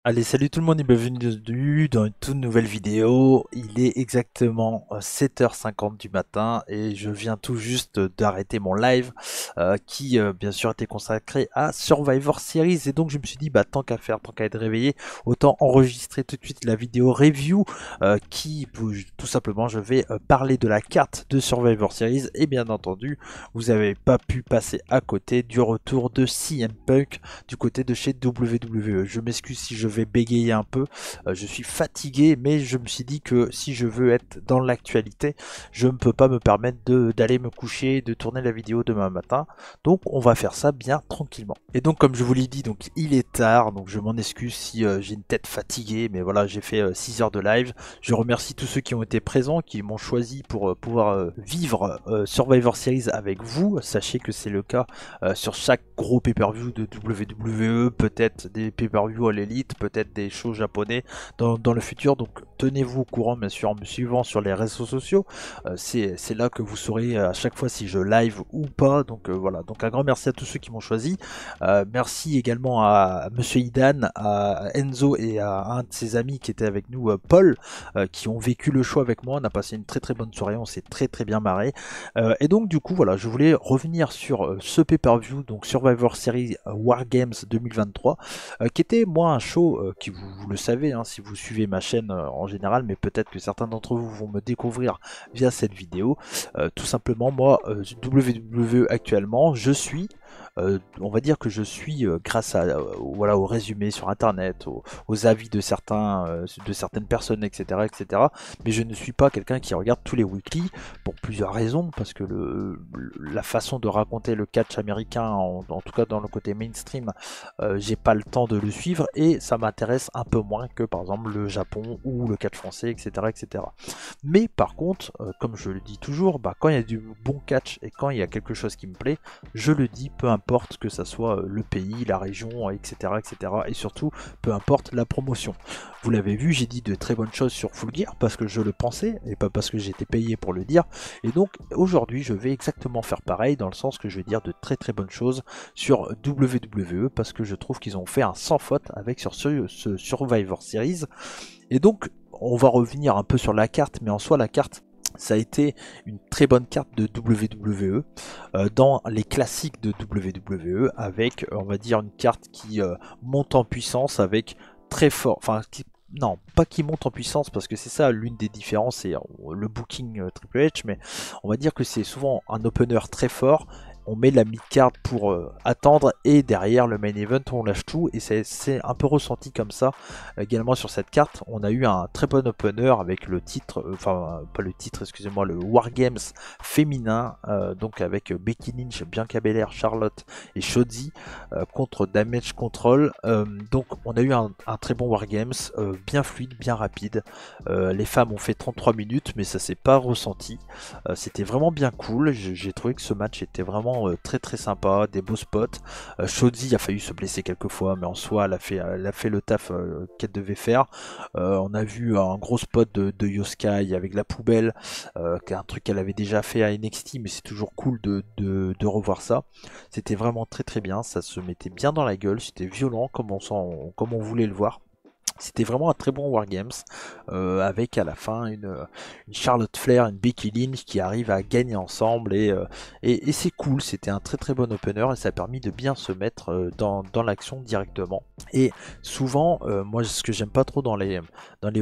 Allez, salut tout le monde et bienvenue dans une toute nouvelle vidéo. Il est exactement 7h50 du matin et je viens tout juste d'arrêter mon live qui bien sûr était consacré à Survivor Series. Et donc je me suis dit, bah tant qu'à faire, tant qu'à être réveillé, autant enregistrer tout de suite la vidéo review tout simplement je vais parler de la carte de Survivor Series. Et bien entendu, vous n'avez pas pu passer à côté du retour de CM Punk du côté de chez WWE. Je m'excuse si je vais bégayer un peu, je suis fatigué, mais je me suis dit que si je veux être dans l'actualité, je ne peux pas me permettre d'aller me coucher, de tourner la vidéo demain matin. Donc on va faire ça bien tranquillement. Et donc comme je vous l'ai dit, donc il est tard, donc je m'en excuse si j'ai une tête fatiguée, mais voilà, j'ai fait 6 heures de live. Je remercie tous ceux qui ont été présents, qui m'ont choisi pour pouvoir vivre Survivor Series avec vous. Sachez que c'est le cas sur chaque gros pay-per-view de WWE, peut-être des pay-per-view à l'élite, peut-être des shows japonais dans le futur. Donc tenez-vous au courant bien sûr en me suivant sur les réseaux sociaux. C'est là que vous saurez à chaque fois si je live ou pas. Donc voilà, donc un grand merci à tous ceux qui m'ont choisi. Merci également à Monsieur Idan, à Enzo et à un de ses amis qui était avec nous, Paul, qui ont vécu le show avec moi. On a passé une très très bonne soirée, on s'est très bien marré. Et donc du coup voilà, je voulais revenir sur ce pay-per-view, donc Survivor Series War Games 2023, qui était moi un show qui vous le savez hein, si vous suivez ma chaîne en général, mais peut-être que certains d'entre vous vont me découvrir via cette vidéo. Tout simplement moi, WWE actuellement, je suis on va dire que je suis grâce à voilà au résumé sur internet, aux avis de certaines personnes, etc. Mais je ne suis pas quelqu'un qui regarde tous les weekly pour plusieurs raisons, parce que la façon de raconter le catch américain, en tout cas dans le côté mainstream, j'ai pas le temps de le suivre et ça m'intéresse un peu moins que par exemple le Japon ou le catch français, etc. Mais par contre, comme je le dis toujours, bah, quand il y a du bon catch et quand il y a quelque chose qui me plaît, je le dis, peu importe que ça soit le pays, la région, etc. Et surtout, peu importe la promotion. Vous l'avez vu, j'ai dit de très bonnes choses sur Full Gear parce que je le pensais et pas parce que j'étais payé pour le dire. Et donc aujourd'hui, je vais exactement faire pareil dans le sens que je vais dire de très bonnes choses sur WWE parce que je trouve qu'ils ont fait un sans faute avec sur ce Survivor Series. Et donc, on va revenir un peu sur la carte, mais en soi, la carte, ça a été une très bonne carte de WWE dans les classiques de WWE avec, on va dire, une carte qui monte en puissance avec très fort, enfin, non, pas qui monte en puissance parce que c'est ça l'une des différences, c'est le booking Triple H, mais on va dire que c'est souvent un opener très fort. On met la mid-card pour attendre et derrière le main event on lâche tout et c'est un peu ressenti comme ça également sur cette carte. On a eu un très bon opener avec le titre, enfin pas le titre excusez-moi, le War Games féminin, donc avec Becky Lynch, Bianca Belair, Charlotte et Shotzi contre Damage Control. Donc on a eu un très bon War Games, bien fluide, bien rapide. Les femmes ont fait 33 minutes mais ça s'est pas ressenti. C'était vraiment bien cool, j'ai trouvé que ce match était vraiment très sympa, des beaux spots. Shotzi a failli se blesser quelques fois, mais en soi elle a fait le taf qu'elle devait faire. On a vu un gros spot de Yoskai avec la poubelle, qui est un truc qu'elle avait déjà fait à NXT, mais c'est toujours cool de revoir ça. C'était vraiment très bien, ça se mettait bien dans la gueule, c'était violent comme on voulait le voir. C'était vraiment un très bon Wargames, avec à la fin une Charlotte Flair, une Becky Lynch qui arrivent à gagner ensemble et c'est cool, c'était un très bon opener et ça a permis de bien se mettre dans l'action directement. Et souvent, moi ce que j'aime pas trop dans les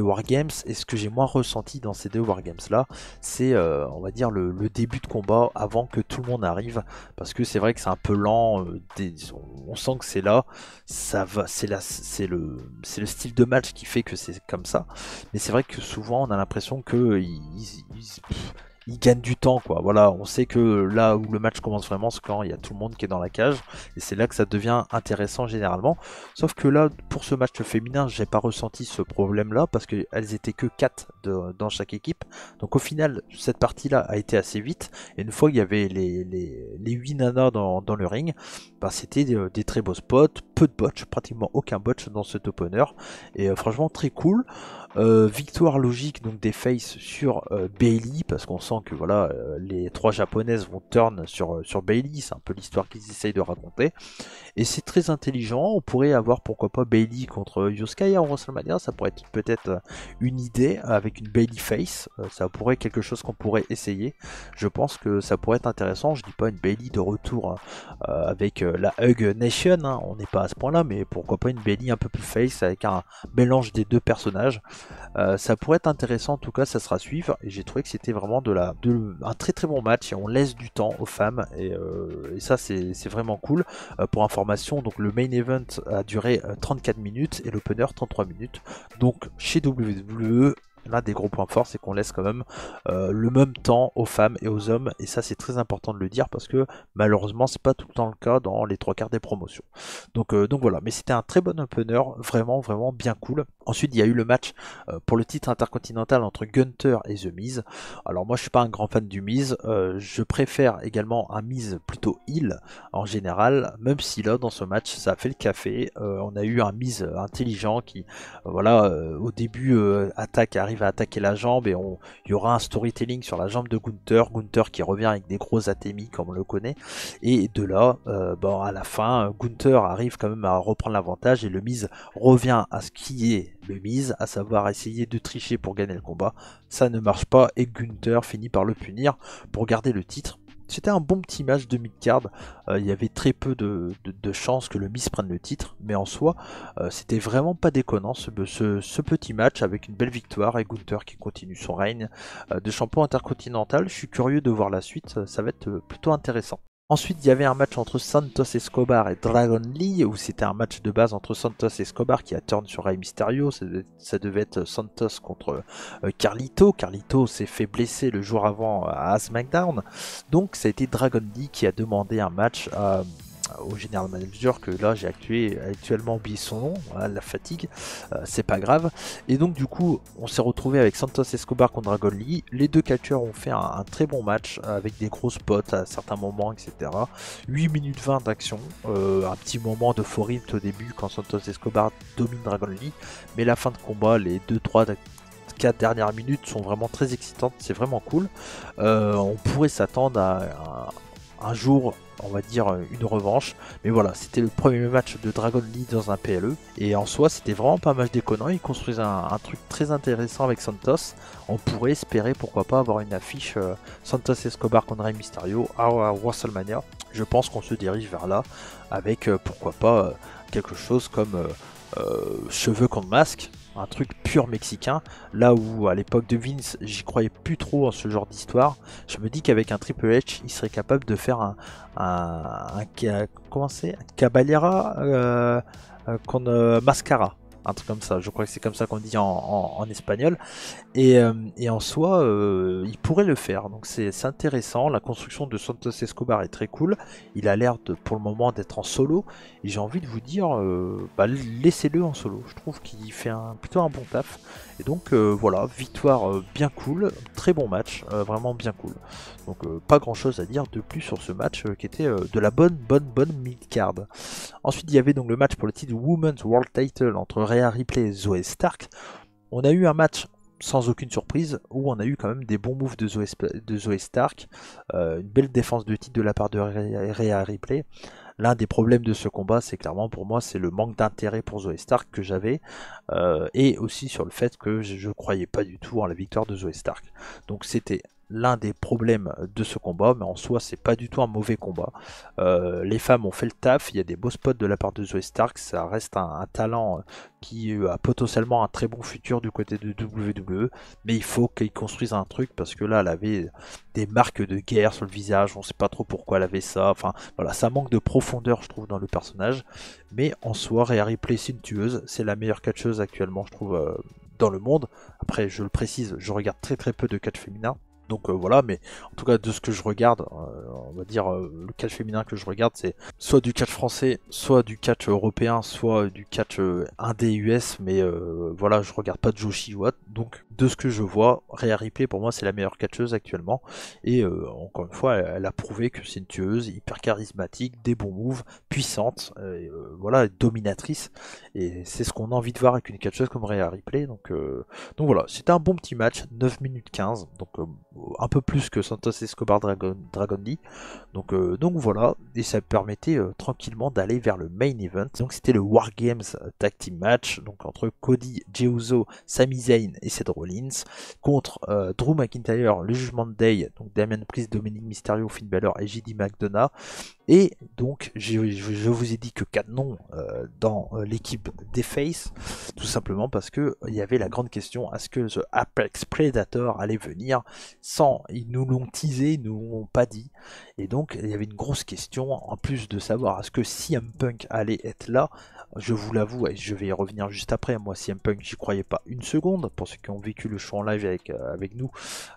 Wargames et ce que j'ai moins ressenti dans ces deux Wargames là, c'est on va dire le début de combat avant que tout le monde arrive, parce que c'est vrai que c'est un peu lent, on sent que c'est là, ça va, c'est le style de match qui fait que c'est comme ça. Mais c'est vrai que souvent on a l'impression que ils gagnent du temps quoi. Voilà, on sait que là où le match commence vraiment, c'est quand il y a tout le monde qui est dans la cage et c'est là que ça devient intéressant généralement. Sauf que là, pour ce match féminin, j'ai pas ressenti ce problème là parce qu'elles étaient que 4 dans chaque équipe. Donc au final, cette partie là a été assez vite et une fois qu'il y avait les 8 nanas dans le ring, bah, c'était des très beaux spots, peu de botch, pratiquement aucun botch dans cet opener et franchement très cool. Victoire logique donc des Face sur Bailey, parce qu'on sent que voilà, les trois japonaises vont turn sur Bailey, c'est un peu l'histoire qu'ils essayent de raconter. Et c'est très intelligent, on pourrait avoir pourquoi pas Bailey contre Yosuke en WrestleMania, ça pourrait être peut-être une idée avec une Bailey Face, ça pourrait être quelque chose qu'on pourrait essayer. Je pense que ça pourrait être intéressant, je dis pas une Bailey de retour avec la Hug Nation, hein, on n'est pas à ce point là, mais pourquoi pas une Bailey un peu plus face avec un mélange des deux personnages. Ça pourrait être intéressant, en tout cas ça sera à suivre, et j'ai trouvé que c'était vraiment un très très bon match, et on laisse du temps aux femmes, et ça c'est vraiment cool. Pour information, donc le main event a duré 34 minutes et l'opener 33 minutes, donc chez WWE, l'un des gros points forts, c'est qu'on laisse quand même le même temps aux femmes et aux hommes, et ça c'est très important de le dire parce que malheureusement c'est pas tout le temps le cas dans les trois quarts des promotions. Donc voilà, mais c'était un très bon opener, vraiment vraiment bien cool. Ensuite il y a eu le match pour le titre intercontinental entre Gunther et The Miz. Alors moi je suis pas un grand fan du Miz, je préfère également un Miz plutôt heel en général, même si là dans ce match ça a fait le café. On a eu un Miz intelligent qui voilà, au début arrive à attaquer la jambe, et il y aura un storytelling sur la jambe de Gunther qui revient avec des gros atémis comme on le connaît, et de là à la fin Gunther arrive quand même à reprendre l'avantage, et le Miz revient à ce qui est le Miz, à savoir essayer de tricher pour gagner le combat. Ça ne marche pas et Gunther finit par le punir pour garder le titre. C'était un bon petit match de mid-card, il y avait très peu de chances que le Miz prenne le titre, mais en soi, c'était vraiment pas déconnant ce petit match avec une belle victoire et Gunther qui continue son règne de champion intercontinental. Je suis curieux de voir la suite, ça va être plutôt intéressant. Ensuite, il y avait un match entre Santos Escobar et Dragon Lee, où c'était un match de base entre Santos Escobar qui a turn sur Rey Mysterio. Ça devait être Santos contre Carlito. Carlito s'est fait blesser le jour avant à SmackDown. Donc ça a été Dragon Lee qui a demandé un match au General Manager, que là j'ai actuellement oublié son nom, voilà, la fatigue, c'est pas grave. Et donc du coup on s'est retrouvé avec Santos Escobar contre Dragon Lee. Les deux catcheurs ont fait un très bon match avec des gros spots à certains moments, etc. 8 minutes 20 d'action, un petit moment de faux rythme au début quand Santos Escobar domine Dragon Lee, mais la fin de combat, les 2-3-4 dernières minutes sont vraiment très excitantes, c'est vraiment cool. On pourrait s'attendre à un jour, on va dire, une revanche, mais voilà, c'était le premier match de Dragon Lee dans un PLE, et en soi c'était vraiment pas mal déconnant. Ils construisent un truc très intéressant avec Santos. On pourrait espérer pourquoi pas avoir une affiche Santos Escobar contre Rey Mysterio à WrestleMania. Je pense qu'on se dirige vers là avec pourquoi pas quelque chose comme cheveux contre masque, un truc pur mexicain, là où à l'époque de Vince j'y croyais plus trop en ce genre d'histoire. Je me dis qu'avec un Triple H il serait capable de faire comment c'est, un Caballera contre Mascara, un truc comme ça, je crois que c'est comme ça qu'on dit en espagnol. Et en soi, il pourrait le faire, donc c'est intéressant. La construction de Santos Escobar est très cool. Il a l'air pour le moment d'être en solo, et j'ai envie de vous dire, laissez-le en solo. Je trouve qu'il fait plutôt un bon taf. Et donc voilà, victoire bien cool, très bon match, vraiment bien cool. Donc pas grand chose à dire de plus sur ce match qui était de la bonne mid-card. Ensuite il y avait donc le match pour le titre Women's World Title entre Rhea Ripley et Zoey Stark. On a eu un match sans aucune surprise, où on a eu quand même des bons moves de Zoey Stark, une belle défense de titre de la part de Rhea Ripley. L'un des problèmes de ce combat, c'est clairement pour moi, c'est le manque d'intérêt pour Zoey Stark que j'avais, et aussi sur le fait que je croyais pas du tout en la victoire de Zoey Stark. Donc c'était l'un des problèmes de ce combat, mais en soi c'est pas du tout un mauvais combat. Les femmes ont fait le taf, il y a des beaux spots de la part de Zoey Stark, ça reste un talent qui a potentiellement un très bon futur du côté de WWE, mais il faut qu'ils construisent un truc, parce que là elle avait des marques de guerre sur le visage, on sait pas trop pourquoi elle avait ça, enfin voilà, ça manque de profondeur je trouve dans le personnage, mais en soi Rhea Ripley c'est une tueuse, c'est la meilleure catcheuse actuellement je trouve dans le monde. Après je le précise, je regarde très peu de catch féminin. Donc voilà, mais en tout cas de ce que je regarde, on va dire le catch féminin que je regarde, c'est soit du catch français, soit du catch européen, soit du catch indé US, mais voilà, je regarde pas de Joshi Watt. Donc de ce que je vois, Rhea Ripley pour moi c'est la meilleure catcheuse actuellement. Et encore une fois, elle a prouvé que c'est une tueuse hyper charismatique, des bons moves, puissante, voilà, dominatrice. Et c'est ce qu'on a envie de voir avec une catcheuse comme Rhea Ripley. Donc voilà, c'était un bon petit match, 9 minutes 15, donc un peu plus que Santos Escobar Dragon Lee. Donc voilà, et ça permettait tranquillement d'aller vers le main event. Donc c'était le War Games Tag Team Match, donc entre Cody, Jey Uso, Sami Zayn et Seth Rollins, contre Drew McIntyre, le Judgment Day, donc Damian Priest, Dominic Mysterio, Finn Balor et JD McDonough. Et donc je vous ai dit que 4 noms dans l'équipe des Face, tout simplement parce que il y avait la grande question, est-ce que The Apex Predator allait venir? Sans, ils nous l'ont teasé, ils nous l'ont pas dit. Et donc il y avait une grosse question, en plus de savoir est-ce que CM Punk allait être là. Je vous l'avoue, et je vais y revenir juste après, moi CM Punk j'y croyais pas une seconde, pour ceux qui ont vécu le show en live avec nous,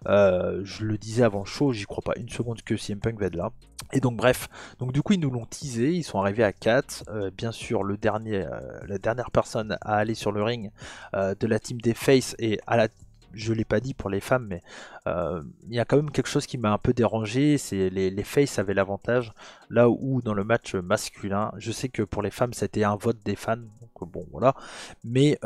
je le disais avant le show, j'y crois pas une seconde que CM Punk va être là. Et donc bref, donc du coup ils nous l'ont teasé, ils sont arrivés à 4, bien sûr la dernière personne à aller sur le ring de la team des Face, et je l'ai pas dit pour les femmes, mais il y a quand même quelque chose qui m'a un peu dérangé, c'est les Face avaient l'avantage, là où dans le match masculin, je sais que pour les femmes c'était un vote des fans, donc bon voilà, mais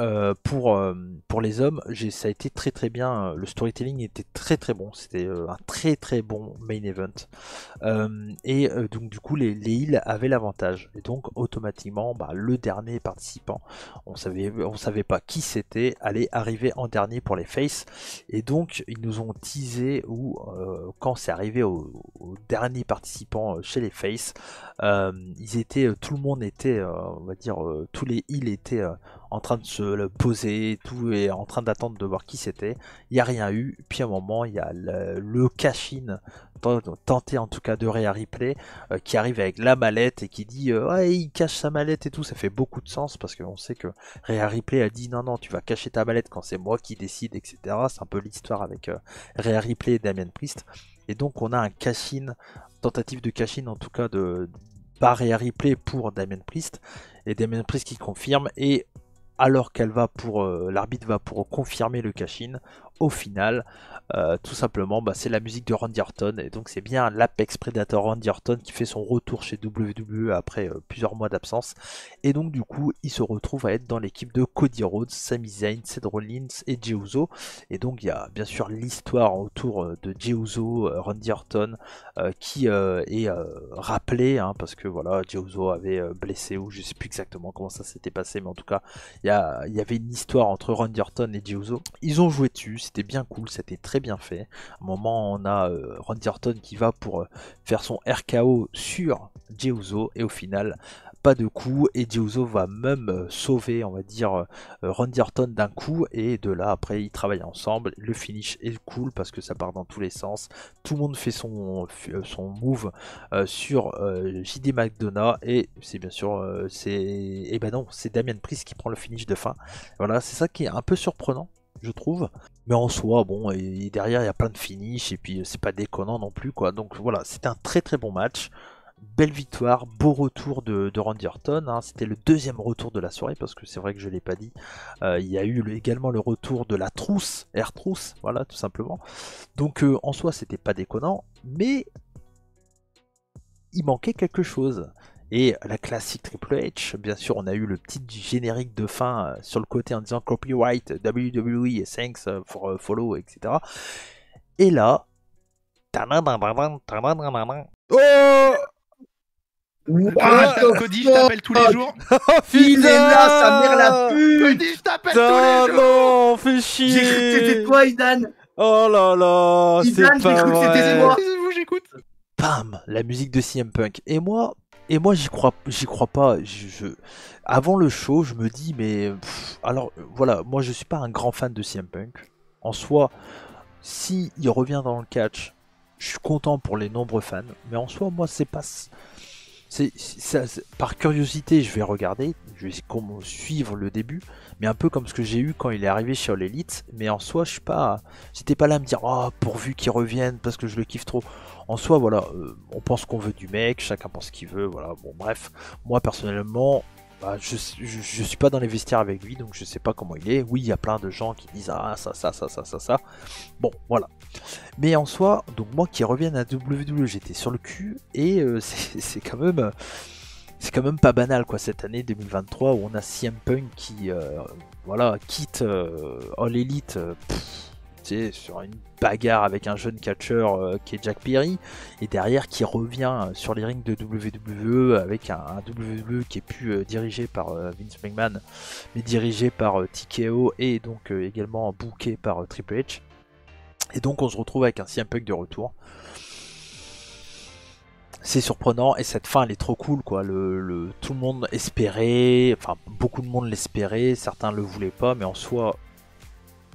pour les hommes, ça a été très très bien, le storytelling était très très bon, c'était un très très bon main event, donc du coup les heels avaient l'avantage, et donc automatiquement le dernier participant, on savait pas qui c'était, allait arriver en dernier pour les Face. Et donc ils nous ont teasé où quand c'est arrivé au dernier participant chez les Face, tout le monde était, on va dire, tous les heels étaient en train de se le poser, tout est en train d'attendre de voir qui c'était. Il n'y a rien eu. Puis à un moment, il y a le cash-in tenté en tout cas de Rhea Ripley qui arrive avec la mallette et qui dit ouais, il cache sa mallette et tout. Ça fait beaucoup de sens parce qu'on sait que Rhea Ripley a dit non, tu vas cacher ta mallette quand c'est moi qui décide, etc. C'est un peu l'histoire avec Rhea Ripley et Damian Priest. Et donc on a un cash-in, tentative de cash-in en tout cas de par Rhea Ripley pour Damian Priest, et Damian Priest qui confirme, et alors qu'elle va pour l'arbitre va pour confirmer le cash-in, au final tout simplement c'est la musique de Randy Orton, et donc c'est bien l'Apex Predator Randy Orton qui fait son retour chez WWE après plusieurs mois d'absence, et donc du coup il se retrouve à être dans l'équipe de Cody Rhodes, Sami Zayn, Seth Rollins et Jey Uso. Et donc il y a bien sûr l'histoire autour de Jey Uso, Randy Orton qui est rappelé, parce que voilà, Jey Uso avait blessé, ou je sais plus exactement comment ça s'était passé, mais en tout cas il y avait une histoire entre Randy Orton et Jey Uso. Ils ont joué dessus, c'était bien cool, c'était très bien fait. À un moment, on a Randy Orton qui va pour faire son RKO sur Jey Uso, et au final, pas de coup, et Jey Uso va même sauver, on va dire, Randy Orton d'un coup, et de là, après, ils travaillent ensemble. Le finish est cool parce que ça part dans tous les sens. Tout le monde fait son move sur JD McDonough, et c'est bien sûr, c'est Damian Priest qui prend le finish de fin. Voilà, c'est ça qui est un peu surprenant, je trouve, mais en soi bon, et derrière il y a plein de finish, et puis c'est pas déconnant non plus quoi. Donc voilà, c'était un très très bon match, belle victoire, beau retour de Randy Orton, c'était le deuxième retour de la soirée, parce que c'est vrai que je l'ai pas dit, il y a eu également le retour de la trousse, Air Trousse, voilà tout simplement. Donc en soi c'était pas déconnant, mais il manquait quelque chose. Et la classique Triple H, bien sûr, on a eu le petit générique de fin sur le côté en disant copyright WWE, thanks for follow, etc. Et là, oh, Cody, je t'appelle tous les jours. Il est là, sa mère la pute. Cody, je t'appelle tous les jours. Non, fais chier. J'ai cru que c'était toi, Idan. Oh là là, Idan, c'est pas j'ai cru que c'était vrai. moi. J'écoute. Bam, la musique de CM Punk. Et moi j'y crois pas. Avant le show, je me dis mais alors voilà, moi je suis pas un grand fan de CM Punk. En soi, si il revient dans le catch, je suis content pour les nombreux fans, mais en soi moi c'est pas par curiosité, je vais regarder, je vais suivre le début, mais un peu comme ce que j'ai eu quand il est arrivé chez All Elite, mais en soi, j'étais pas là à me dire, oh, pourvu qu'il revienne, parce que je le kiffe trop. En soi, voilà, on pense qu'on veut du mec, chacun pense ce qu'il veut, voilà, bon, bref. Moi, personnellement, bah, je suis pas dans les vestiaires avec lui, donc je sais pas comment il est. Oui, il y a plein de gens qui disent ah ça. Bon, voilà. Mais en soi, donc moi qui reviens à WWE, j'étais sur le cul et c'est quand même pas banal quoi cette année 2023 où on a CM Punk qui voilà quitte All Elite. Sur une bagarre avec un jeune catcheur qui est Jack Perry et derrière qui revient sur les rings de WWE avec un WWE qui est plus dirigé par Vince McMahon mais dirigé par TKO et donc également booké par Triple H et donc on se retrouve avec un CM Punk de retour. C'est surprenant et cette fin elle est trop cool quoi. Tout le monde espérait, enfin beaucoup de monde l'espérait, certains le voulaient pas mais en soi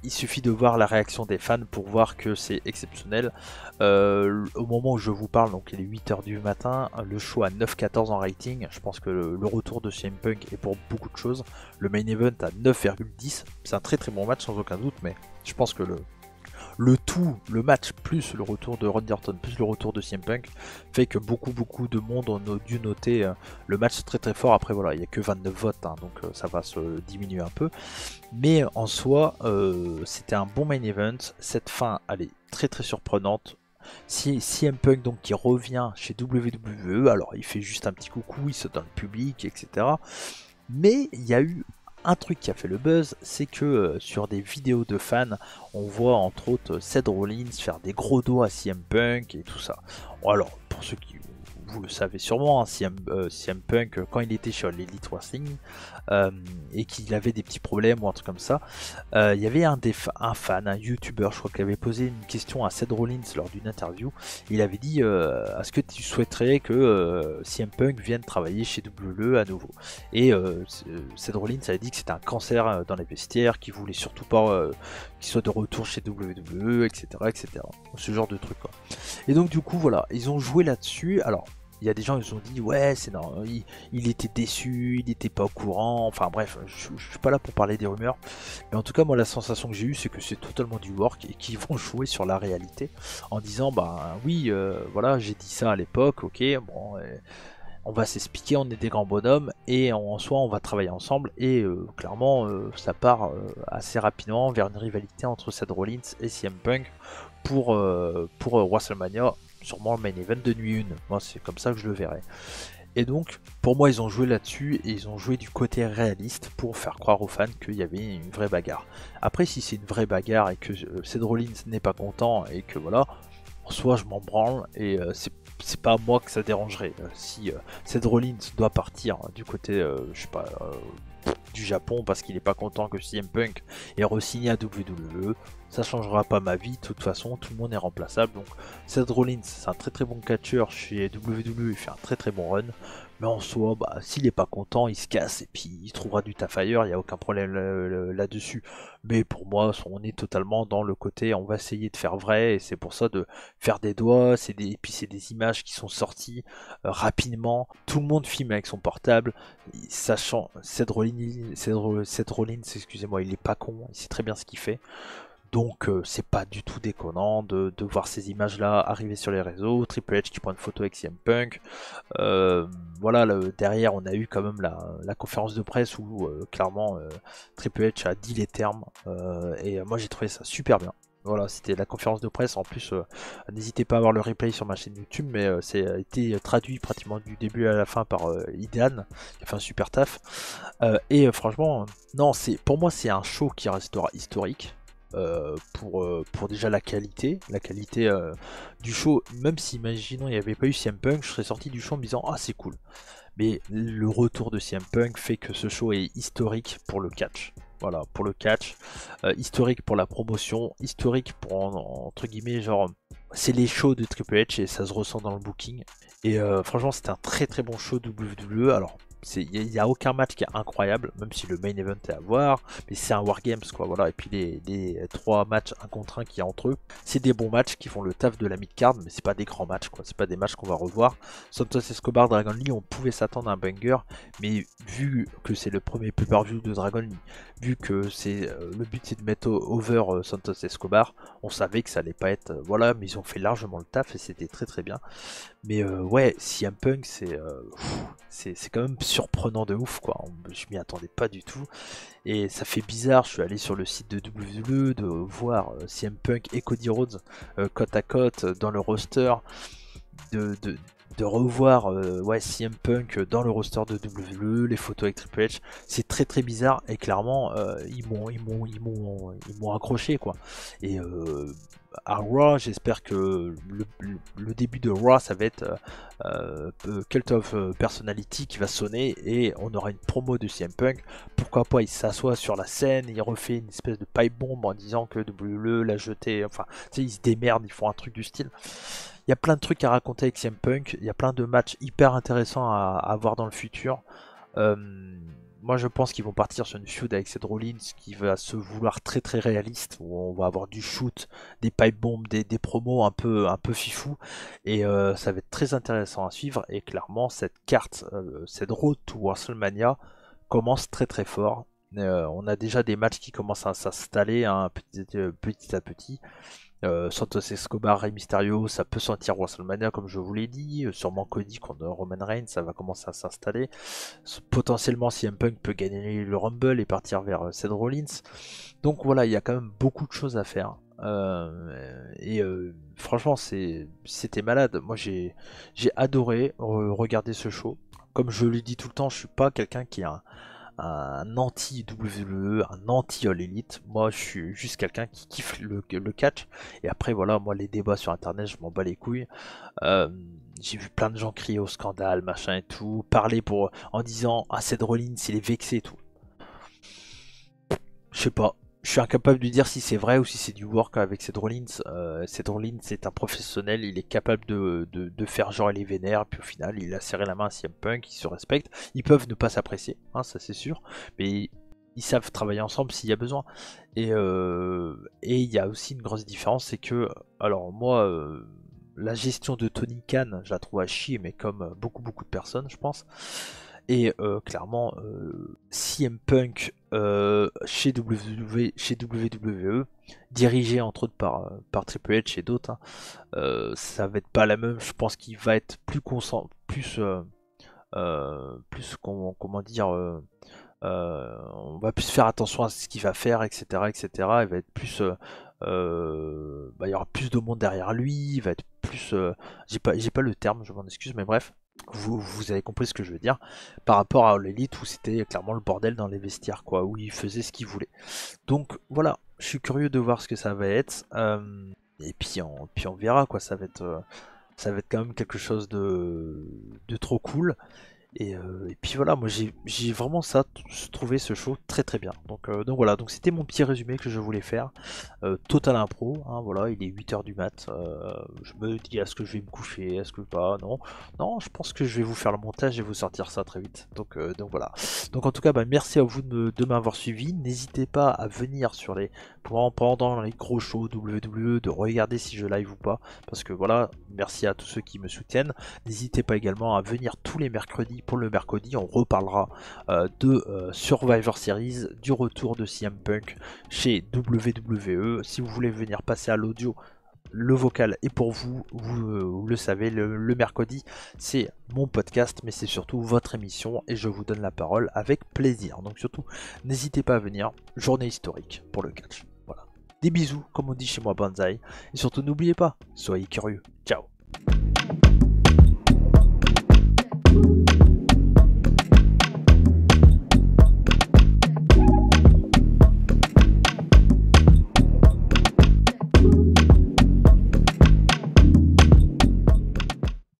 il suffit de voir la réaction des fans pour voir que c'est exceptionnel. Au moment où je vous parle, donc il est 8h du matin, le show à 9,14 en rating. Je pense que le retour de CM Punk est pour beaucoup de choses. Le main event à 9,10. C'est un très très bon match sans aucun doute, mais je pense que le match plus le retour de Randy Orton plus le retour de CM Punk fait que beaucoup de monde ont dû noter le match très très fort. Après voilà, il n'y a que 29 votes hein, donc ça va se diminuer un peu, mais en soi c'était un bon main event. Cette fin elle est très très surprenante. CM Punk donc qui revient chez WWE, alors il fait juste un petit coucou, il saute dans le public etc, mais il y a eu un truc qui a fait le buzz, c'est que sur des vidéos de fans, on voit entre autres Seth Rollins faire des gros doigts à CM Punk et tout ça. Alors, pour ceux qui vous le savez sûrement, hein, CM Punk, quand il était chez l'Elite Wrestling et qu'il avait des petits problèmes ou un truc comme ça, il y avait un fan, un YouTuber, je crois qu'il avait posé une question à Seth Rollins lors d'une interview. Il avait dit est-ce que tu souhaiterais que CM Punk vienne travailler chez WWE à nouveau? Et Seth Rollins avait dit que c'était un cancer dans les vestiaires, qu'il voulait surtout pas qu'il soit de retour chez WWE, etc., etc. Ce genre de truc quoi. Et donc du coup voilà, ils ont joué là-dessus. Alors il y a des gens qui ont dit ouais c'est non, il était déçu, il n'était pas au courant, enfin bref, je suis pas là pour parler des rumeurs, mais en tout cas moi la sensation que j'ai eue c'est que c'est totalement du work et qu'ils vont jouer sur la réalité en disant bah oui voilà j'ai dit ça à l'époque, ok bon on va s'expliquer, on est des grands bonhommes et en soi on va travailler ensemble et clairement ça part assez rapidement vers une rivalité entre Seth Rollins et CM Punk pour WrestleMania, sûrement le main event de nuit 1. Moi c'est comme ça que je le verrai. Et donc pour moi ils ont joué là-dessus et ils ont joué du côté réaliste pour faire croire aux fans qu'il y avait une vraie bagarre. Après si c'est une vraie bagarre et que Seth Rollins n'est pas content et que voilà, en soi je m'en branle et c'est pas moi que ça dérangerait. Si Seth Rollins doit partir du côté je sais pas du Japon parce qu'il est pas content que CM Punk ait re-signé à WWE, ça changera pas ma vie. De toute façon tout le monde est remplaçable, donc Seth Rollins c'est un très très bon catcheur chez WWE, il fait un très très bon run, mais en soi bah, s'il est pas content il se casse et puis il trouvera du taf ailleurs, il n'y a aucun problème là-dessus. Mais pour moi on est totalement dans le côté on va essayer de faire vrai et c'est pour ça de faire des doigts, et puis c'est des images qui sont sorties rapidement, tout le monde filme avec son portable, sachant Seth Rollins, excusez-moi, il est pas con, il sait très bien ce qu'il fait. Donc c'est pas du tout déconnant de voir ces images là arriver sur les réseaux. Triple H qui prend une photo avec CM Punk. Voilà, derrière on a eu quand même la conférence de presse où clairement Triple H a dit les termes et moi j'ai trouvé ça super bien. Voilà, c'était la conférence de presse. En plus, n'hésitez pas à voir le replay sur ma chaîne YouTube, mais c'est a été traduit pratiquement du début à la fin par Idan, qui a fait un super taf. Et franchement, non, pour moi c'est un show qui restera historique. Pour déjà la qualité du show, même si imaginons il n'y avait pas eu CM Punk, je serais sorti du show en me disant ah c'est cool, mais le retour de CM Punk fait que ce show est historique pour le catch. Voilà, pour le catch, historique pour la promotion, historique pour entre guillemets genre c'est les shows de Triple H et ça se ressent dans le booking. Et franchement c'était un très très bon show WWE. Alors il n'y a aucun match qui est incroyable, même si le main event est à voir, mais c'est un Wargames quoi, voilà. Et puis les 3 matchs 1 contre 1 qu'il y a entre eux, c'est des bons matchs qui font le taf de la mid-card, mais c'est pas des grands matchs quoi, c'est pas des matchs qu'on va revoir. Santos Escobar, Dragon Lee, on pouvait s'attendre à un banger, mais vu que c'est le premier pay-per-view de Dragon Lee, vu que c'est le but c'est de mettre over Santos Escobar, on savait que ça allait pas être voilà, mais ils ont fait largement le taf et c'était très très bien. Mais ouais, CM Punk, c'est quand même surprenant de ouf, quoi. Je m'y attendais pas du tout. Et ça fait bizarre, je suis allé sur le site de WWE de voir CM Punk et Cody Rhodes côte à côte dans le roster, de, de, de revoir ouais, CM Punk dans le roster de WWE, les photos avec Triple H, c'est très très bizarre et clairement ils m'ont accroché quoi. Et à Raw, j'espère que le début de Raw ça va être Cult of Personality qui va sonner et on aura une promo de CM Punk. Pourquoi pas il s'assoit sur la scène, il refait une espèce de pipe bomb en disant que WWE l'a jeté, enfin tu sais, ils se démerdent, ils font un truc du style. Il y a plein de trucs à raconter avec CM Punk, il y a plein de matchs hyper intéressants à voir dans le futur. Euh, Moi je pense qu'ils vont partir sur une feud avec Seth Rollins qui va se vouloir très très réaliste, où on va avoir du shoot, des pipe bombs, des promos un peu fifou, et ça va être très intéressant à suivre, et clairement cette carte, cette road to WrestleMania commence très très fort. On a déjà des matchs qui commencent à s'installer hein, petit à petit. Santos Escobar, Rey Mysterio, ça peut sentir WrestleMania comme je vous l'ai dit. Sûrement Cody contre Roman Reigns, ça va commencer à s'installer. Potentiellement CM Punk peut gagner le Rumble et partir vers Seth Rollins. Donc voilà, il y a quand même beaucoup de choses à faire. Franchement, c'était malade. Moi, j'ai adoré regarder ce show. Comme je le dis tout le temps, je suis pas quelqu'un qui a un anti-WWE, un anti-All Elite. Moi, je suis juste quelqu'un qui kiffe le catch. Et après, voilà, moi, les débats sur Internet, je m'en bats les couilles. Euh, j'ai vu plein de gens crier au scandale, machin et tout, parler en disant « Ah, Seth Rollins, il est vexé et tout. » Je sais pas. Je suis incapable de dire si c'est vrai ou si c'est du work avec Seth Rollins. Seth Rollins c'est un professionnel, il est capable de faire genre il est vénère, puis au final il a serré la main à CM Punk, ils se respectent. Ils peuvent ne pas s'apprécier, hein, ça c'est sûr, mais ils savent travailler ensemble s'il y a besoin. Et il y a aussi une grosse différence, c'est que, alors moi, la gestion de Tony Khan, je la trouve à chier, mais comme beaucoup de personnes, je pense. Et clairement, CM Punk chez WWE, dirigé entre autres par Triple H et d'autres, hein, ça va être pas la même. Je pense qu'il va être plus comment dire, on va plus faire attention à ce qu'il va faire, etc., etc. Il va être plus, il y aura plus de monde derrière lui. Il va être plus, j'ai pas le terme, je m'en excuse, mais bref. Vous avez compris ce que je veux dire par rapport à l'élite où c'était clairement le bordel dans les vestiaires quoi, où il faisait ce qu'il voulait. Donc voilà, je suis curieux de voir ce que ça va être et puis on verra quoi, ça va être quand même quelque chose de trop cool. Et puis voilà, moi j'ai vraiment trouvé ce show très très bien. Donc voilà, donc c'était mon petit résumé que je voulais faire. Total impro, hein, voilà, il est 8h du mat. Je me dis est-ce que je vais me coucher, est-ce que pas, non. Non, je pense que je vais vous faire le montage et vous sortir ça très vite. Donc voilà. Donc en tout cas, bah, merci à vous de m'avoir suivi. N'hésitez pas à venir pendant les gros shows WWE, de regarder si je live ou pas. Parce que voilà, merci à tous ceux qui me soutiennent. N'hésitez pas également à venir tous les mercredis. Pour le mercredi, on reparlera de Survivor Series, du retour de CM Punk chez WWE. Si vous voulez venir passer à l'audio, le vocal est pour vous, vous le savez, le mercredi c'est mon podcast, mais c'est surtout votre émission et je vous donne la parole avec plaisir. Donc surtout, n'hésitez pas à venir, journée historique pour le catch. Voilà. Des bisous, comme on dit chez moi Banzai, et surtout n'oubliez pas, soyez curieux. Ciao.